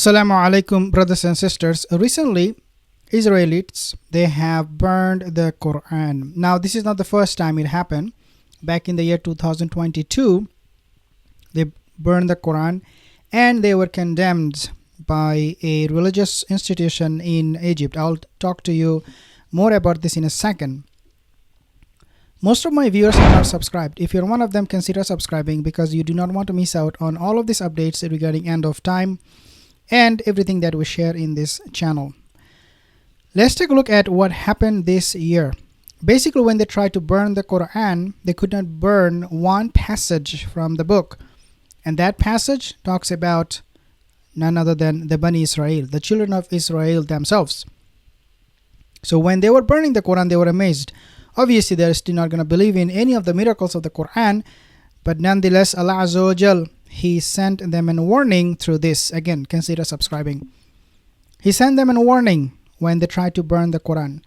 Assalamu alaikum, brothers and sisters. Recently, Israelites, they have burned the Quran. Now, this is not the first time it happened. Back in the year 2022, they burned the Quran and they were condemned by a religious institution in Egypt. I'll talk to you more about this in a second. Most of my viewers are not subscribed. If you're one of them, consider subscribing because you do not want to miss out on all of these updates regarding end of time and everything that we share in this channel. Let's take a look at what happened this year. Basically, when they tried to burn the Quran, they could not burn one passage from the book. And that passage talks about none other than the Bani Israel, the children of Israel themselves. So when they were burning the Quran, they were amazed. Obviously, they're still not going to believe in any of the miracles of the Quran, but nonetheless, Allah Azza wa Jal, He sent them a warning through this. Again, consider subscribing. He sent them a warning when they tried to burn the Quran.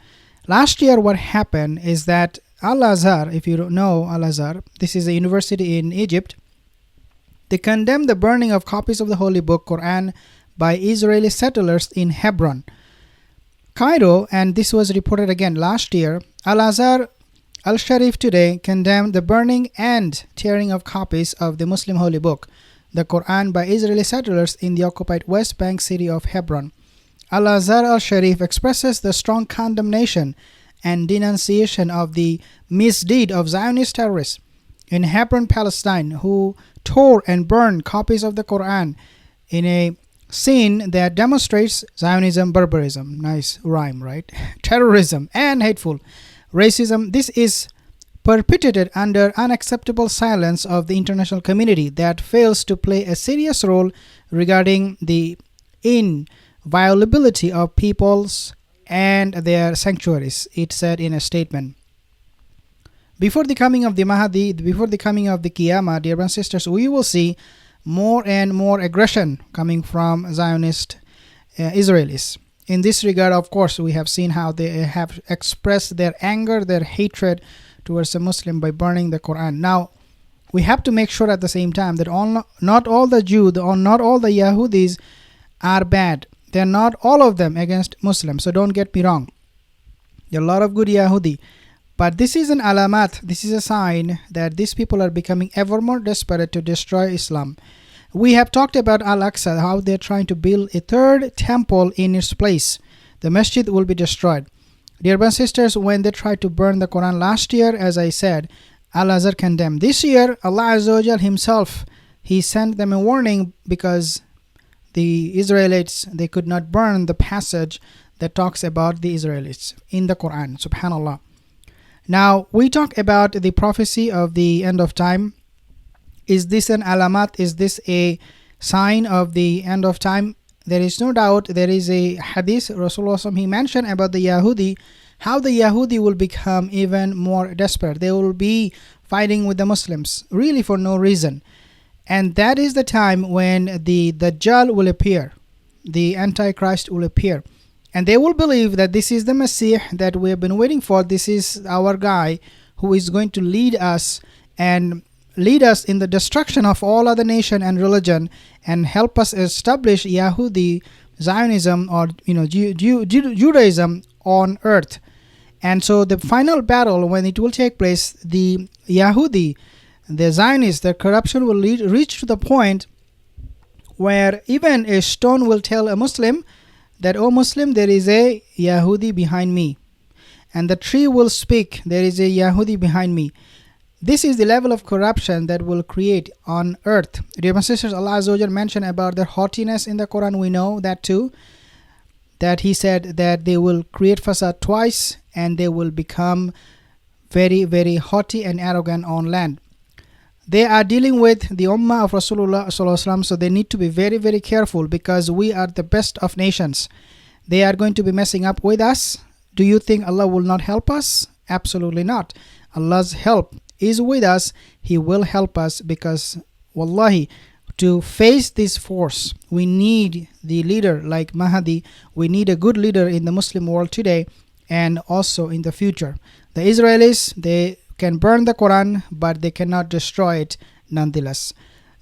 Last year, what happened is that Al-Azhar, if you don't know Al-Azhar, this is a university in Egypt, they condemned the burning of copies of the Holy Book, Quran, by Israeli settlers in Hebron, Cairo, and this was reported again last year. Al-Azhar Al-Sharif today condemned the burning and tearing of copies of the Muslim Holy Book, the Quran, by Israeli settlers in the occupied West Bank city of Hebron. Al-Azhar Al-Sharif expresses the strong condemnation and denunciation of the misdeed of Zionist terrorists in Hebron, Palestine, who tore and burned copies of the Quran in a scene that demonstrates Zionism, barbarism, nice rhyme, right? Terrorism and hateful racism. This is perpetrated under unacceptable silence of the international community that fails to play a serious role regarding the inviolability of peoples and their sanctuaries, it said in a statement. Before the coming of the Mahdi, before the coming of the Qiyamah, dear brothers and sisters, we will see more and more aggression coming from Zionist Israelis. In this regard, of course, we have seen how they have expressed their anger, their hatred towards the Muslim by burning the Quran. Now, we have to make sure at the same time that not all the Jews or not all the Yahudis are bad. They're not all of them against Muslims, so don't get me wrong. There are a lot of good Yahudi. But this is an alamat, this is a sign that these people are becoming ever more desperate to destroy Islam. We have talked about Al-Aqsa, how they're trying to build a third temple in its place. The masjid will be destroyed. Dear brothers and sisters, when they tried to burn the Quran last year, as I said, Al-Azhar condemned. This year, Allah Azza wa Jal Himself, He sent them a warning because the Israelites, they could not burn the passage that talks about the Israelites in the Quran. Subhanallah. Now, we talk about the prophecy of the end of time. Is this an alamat? Is this a sign of the end of time? There is no doubt. There is a hadith, Rasulullah, he mentioned about the Yahudi, how the Yahudi will become even more desperate. They will be fighting with the Muslims, really for no reason. And that is the time when the Dajjal will appear. The Antichrist will appear. And they will believe that this is the Messiah that we have been waiting for. This is our guy who is going to lead us and lead us in the destruction of all other nation and religion and help us establish Yahudi Zionism or Judaism on earth. And so the final battle, when it will take place, the Yahudi, the Zionists, their corruption will reach to the point where even a stone will tell a Muslim that, "O Muslim, there is a Yahudi behind me." And the tree will speak, "There is a Yahudi behind me." This is the level of corruption that will create on earth. Dear sisters, Allah Azza wa Jal mentioned about their haughtiness in the Quran. We know that too. That He said that they will create fasad twice and they will become very, very haughty and arrogant on land. They are dealing with the Ummah of Rasulullah Sallallahu Alaihi Wasallam, so they need to be very, very careful because we are the best of nations. They are going to be messing up with us. Do you think Allah will not help us? Absolutely not. Allah's help is with us. He will help us because, wallahi, to face this force, we need the leader like Mahdi. We need a good leader in the Muslim world today and also in the future. The Israelis, they can burn the Quran, but they cannot destroy it nonetheless.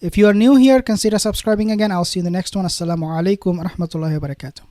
If you are new here, consider subscribing again. I'll see you in the next one. Assalamu alaikum wa rahmatullahi wa barakatuh.